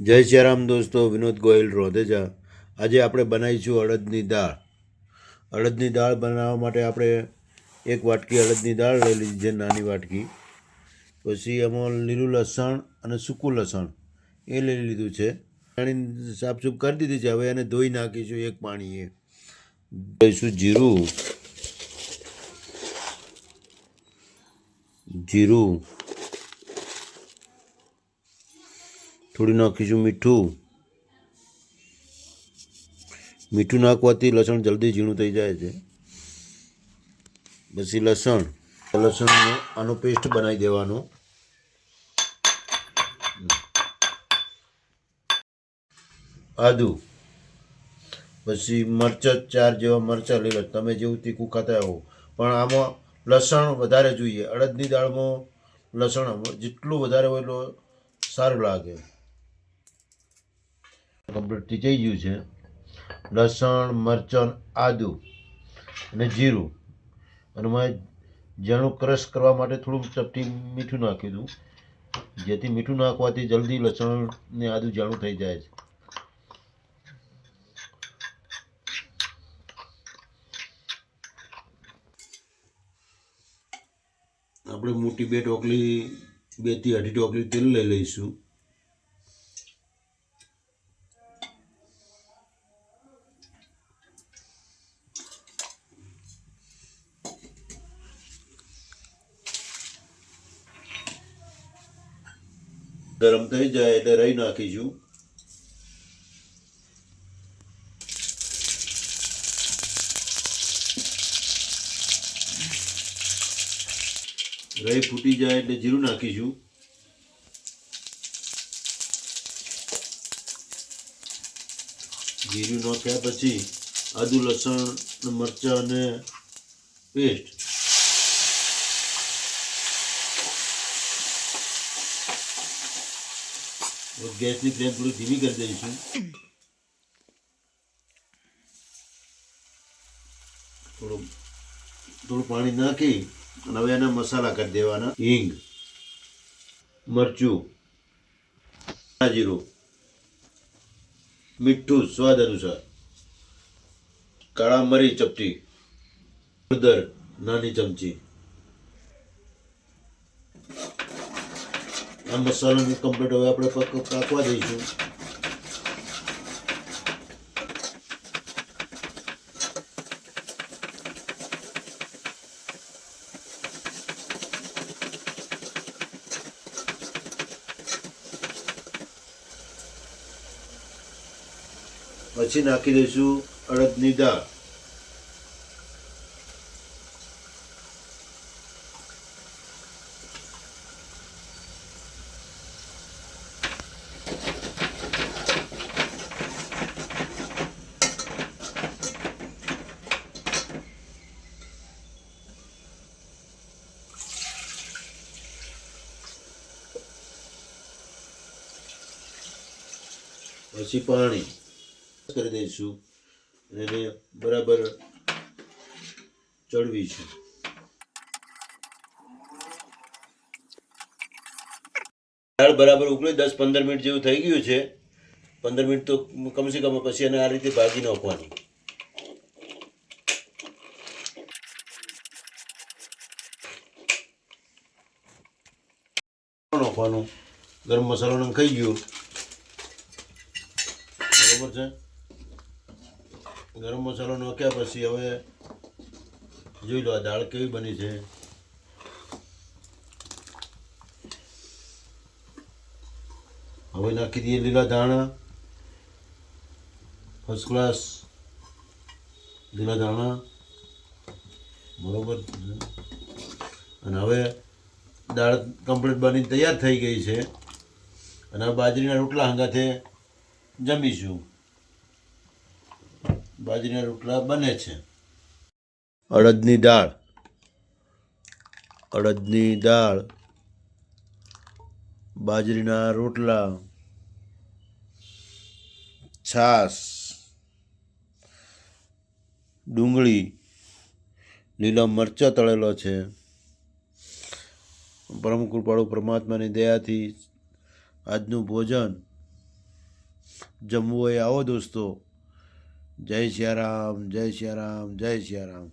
જય શ્રી રામ દોસ્તો, વિનોદ ગોયલ રોધેજા. આજે આપણે બનાવીશું અડદની દાળ. અડદની દાળ બનાવવા માટે આપણે એક વાટકી અડદની દાળ લઈ લીધી છે, નાની વાટકી. પછી એમાં લીલું લસણ અને સૂકું લસણ એ લઈ લીધું છે. પાણી સાફસૂફ કરી દીધી છે. હવે એને ધોઈ નાખીશું એક પાણીએ. લઈશું જીરું, થોડી નાખીશું મીઠું નાખવાથી લસણ જલ્દી ઝીણું થઈ જાય છે. પછી લસણનો આનો પેસ્ટ બનાવી દેવાનો. આદુ, પછી મરચાં 4 જેવા મરચાં લઈ લો, તમે જેવું તીખું ખાતા હો. પણ આમાં લસણ વધારે જોઈએ. અડદની દાળમાં લસણ જેટલું વધારે હોય એટલું સારું લાગે. કમ્પ્લીટ થઈ ગયું છે. લસણ, મરચાં, આદુ અને જીરું, અને મેં ઝીણું ક્રશ કરવા માટે થોડું ચપટી મીઠું નાખ્યું હતું, જેથી મીઠું નાખવાથી જલ્દી લસણ ને આદુ ઝીણું થઈ જાય છે. આપણે મોટી 2 થી અઢી ટોકલી તેલ લઈ લઈશું. ગરમ થઈ જાય એટલે રાઈ નાખીશું. રાઈ ફૂટી જાય એટલે જીરું નાખીશું. જીરું નાખ્યા પછી આદુ, લસણ, મરચાં અને પેસ્ટ. ગેસની ફ્લેમ થોડી ધીમી કરી દઈશું. થોડું પાણી નાખી અને હવે એના મસાલા કરી દેવાના. હિંગ, મરચું, જીરું, મીઠું સ્વાદ અનુસાર, કાળા મરી ચપટી, હળદર નાની ચમચી. આ મસાલાનું કમ્પ્લીટ હવે આપણે પાકવા દઈશું. પછી નાખી દઈશું અડદની દાળ. પછી પાણી કરી દઈશું અને એને બરાબર ચડવીશું. દાળ બરાબર ઉકળી 10-15 મિનિટ જેવું થઈ ગયું છે. 15 મિનિટ તો કમસે કમ. પછી એને આ રીતે ભાજી નાખવાની. નાખવાનું. ગરમ મસાલો નખાઈ ગયો, બરોબર છે. ગરમ મસાલો નાખ્યા પછી હવે જોઈ લો આ દાળ કેવી બની છે. હવે નાખી દઈએ લીલા ધાણા. ફર્સ્ટ ક્લાસ લીલા ધાણા, બરોબર. અને હવે દાળ કમ્પ્લીટ બની તૈયાર થઈ ગઈ છે. અને આ બાજરીના રોટલા હંગાથે જમીશું. બાજરીના રોટલા બને છે. અડદની દાળ, બાજરીના રોટલા, છાશ, ડુંગળી, લીલા મરચાં તળેલો છે. પરમ કૃપાળુ પરમાત્માની દયાથી આજનું ભોજન જમવું હોય આવો દોસ્તો. જય સિયારામ, જય સિયારામ, જય સિયારામ.